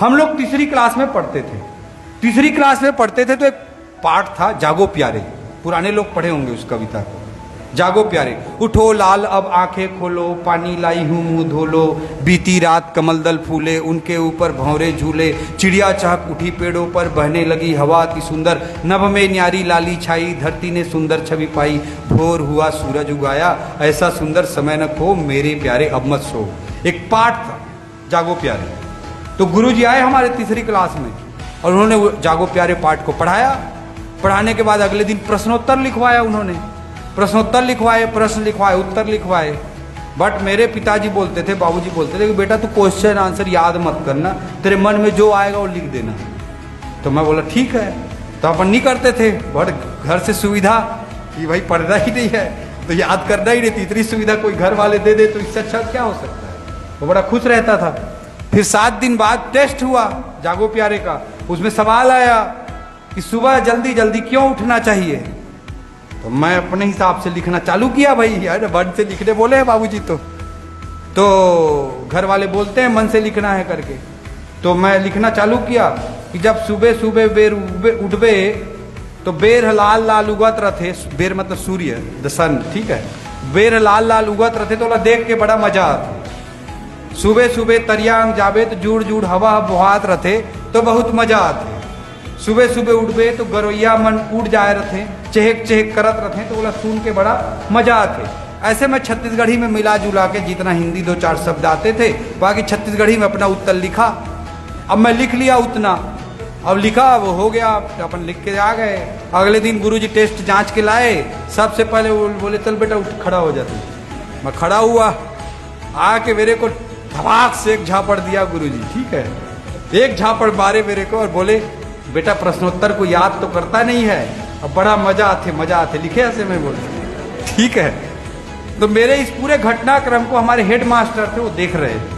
हम लोग तीसरी क्लास में पढ़ते थे। तीसरी क्लास में पढ़ते थे तो एक पाठ था जागो प्यारे, पुराने लोग पढ़े होंगे उस कविता को। जागो प्यारे, उठो लाल अब आंखें खोलो, पानी लाई हूँ मुंह धोलो, बीती रात कमल दल फूले, उनके ऊपर भंवरे झूले, चिड़िया चहक उठी पेड़ों पर, बहने लगी हवा अति सुंदर, नभ में न्यारी लाली छाई, धरती ने सुंदर छवि पाई, भोर हुआ सूरज उगाया, ऐसा सुंदर समय न खो, मेरे प्यारे अब मत सो। एक पाठ था जागो प्यारे। तो गुरुजी आए हमारे तीसरी क्लास में और उन्होंने जागो प्यारे पाठ को पढ़ाया। पढ़ाने के बाद अगले दिन प्रश्नोत्तर लिखवाया उन्होंने, प्रश्नोत्तर लिखवाए, प्रश्न लिखवाए, उत्तर लिखवाए। बट मेरे पिताजी बोलते थे, बाबूजी बोलते थे कि बेटा तू क्वेश्चन आंसर याद मत करना, तेरे मन में जो आएगा वो लिख देना। तो मैं बोला ठीक है। तो अपन नहीं करते थे, बट घर से सुविधा कि भाई पढ़ना ही नहीं है तो याद करना ही नहीं, तीसरी सुविधा कोई घर वाले दे दे तो इससे अच्छा क्या हो सकता है। वो बड़ा खुश रहता था। फिर 7 दिन बाद टेस्ट हुआ जागो प्यारे का। उसमें सवाल आया कि सुबह जल्दी जल्दी क्यों उठना चाहिए। तो मैं अपने हिसाब से लिखना चालू किया, भाई यार वर्ड से लिखने बोले हैं बाबूजी तो घर वाले बोलते हैं मन से लिखना है करके। तो मैं लिखना चालू किया कि जब सुबह सुबह बेर उठबे तो बेर लाल लाल उगत रथे, बेर मतलब सूर्य द सन, ठीक है। बेर लाल लाल उगत रथे तो देख के बड़ा मजा आता। सुबह सुबह तरियांग जाबे तो जुड़ जुड़ हवा बुहात रथे तो बहुत मजा आते। सुबह सुबह उठबे तो गरोइया मन उड़ जाए रथे, चहक चहक करत रथे तो बोला सुन के बड़ा मजा आते। ऐसे मैं छत्तीसगढ़ी में मिला जुला के जितना हिंदी 2-4 शब्द आते थे बाकी छत्तीसगढ़ी में अपना उत्तर लिखा। अब मैं लिख लिया उतना, अब लिखा वो हो गया, अपन लिख के आ गए। अगले दिन गुरुजी टेस्ट जांच के लाए। सबसे पहले वो बोले चल बेटा उठ खड़ा हो जाते। मैं खड़ा हुआ, आके मेरे को धमाक से एक झापड़ दिया गुरुजी, ठीक है। एक झापड़ मारे मेरे को और बोले बेटा प्रश्नोत्तर को याद तो करता नहीं है, अब बड़ा मजा आते लिखे ऐसे में बोले, ठीक है। तो मेरे इस पूरे घटनाक्रम को हमारे हेड मास्टर थे वो देख रहे थे।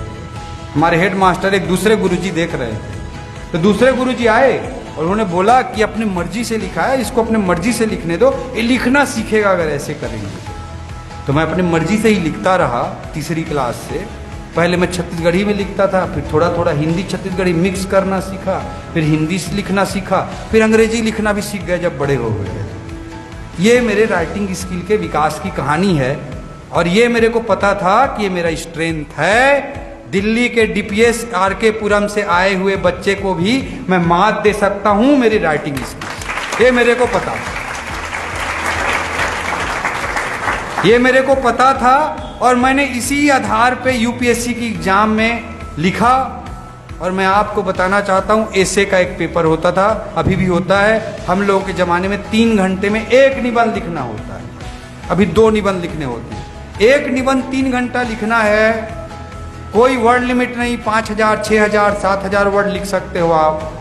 हमारे हेड मास्टर एक दूसरे गुरुजी देख रहे थे। तो दूसरे गुरुजी आए और उन्होंने बोला कि अपनी मर्जी से लिखा है, इसको अपनी मर्जी से लिखने दो, ये लिखना सीखेगा अगर ऐसे करेंगे। तो मैं अपनी मर्जी से ही लिखता रहा तीसरी क्लास से। पहले मैं छत्तीसगढ़ी में लिखता था, फिर थोड़ा थोड़ा हिंदी छत्तीसगढ़ी मिक्स करना सीखा, फिर हिंदी से लिखना सीखा, फिर अंग्रेजी लिखना भी सीख गए जब बड़े हो गए। ये मेरे राइटिंग स्किल के विकास की कहानी है और ये मेरे को पता था कि ये मेरा स्ट्रेंथ है। दिल्ली के डीपीएस आरके पुरम से आए हुए बच्चे को भी मैं मात दे सकता हूं मेरी राइटिंग स्किल, ये मेरे को पता था। ये मेरे को पता था और मैंने इसी आधार पे यूपीएससी की एग्जाम में लिखा। और मैं आपको बताना चाहता हूँ एसे का एक पेपर होता था, अभी भी होता है। हम लोगों के ज़माने में 3 घंटे में 1 निबंध लिखना होता है, अभी 2 निबंध लिखने होते हैं। 1 निबंध 3 घंटा लिखना है, कोई वर्ड लिमिट नहीं, 5000, 6000, 7000 वर्ड लिख सकते हो आप।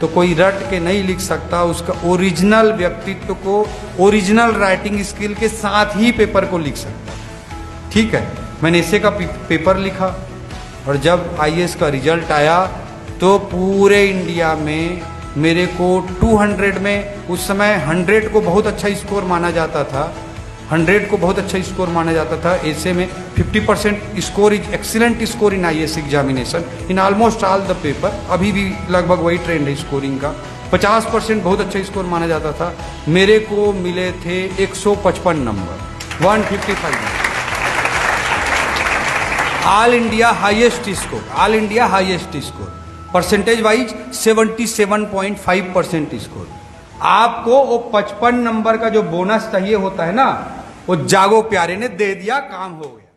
तो कोई रट के नहीं लिख सकता, उसका ओरिजिनल व्यक्तित्व को ओरिजिनल राइटिंग स्किल के साथ ही पेपर को लिख सकता, ठीक है। मैंने ऐसे का पेपर लिखा और जब आईएएस का रिजल्ट आया तो पूरे इंडिया में मेरे को 200 में, उस समय 100 को बहुत अच्छा स्कोर माना जाता था, 100 को बहुत अच्छा स्कोर माना जाता था। ऐसे में 50% score is excellent score in IAS examination in almost all the paper. अभी भी लगभग वही ट्रेंड है स्कोरिंग का। 50% बहुत अच्छा स्कोर माना जाता था। मेरे को मिले थे 155 number, 155 all India highest score, all India highest score. Percentage wise 77.5% score. आपको वो 55 नंबर का जो बोनस चाहिए होता है ना, वो जागो प्यारे ने दे दिया, काम हो गया।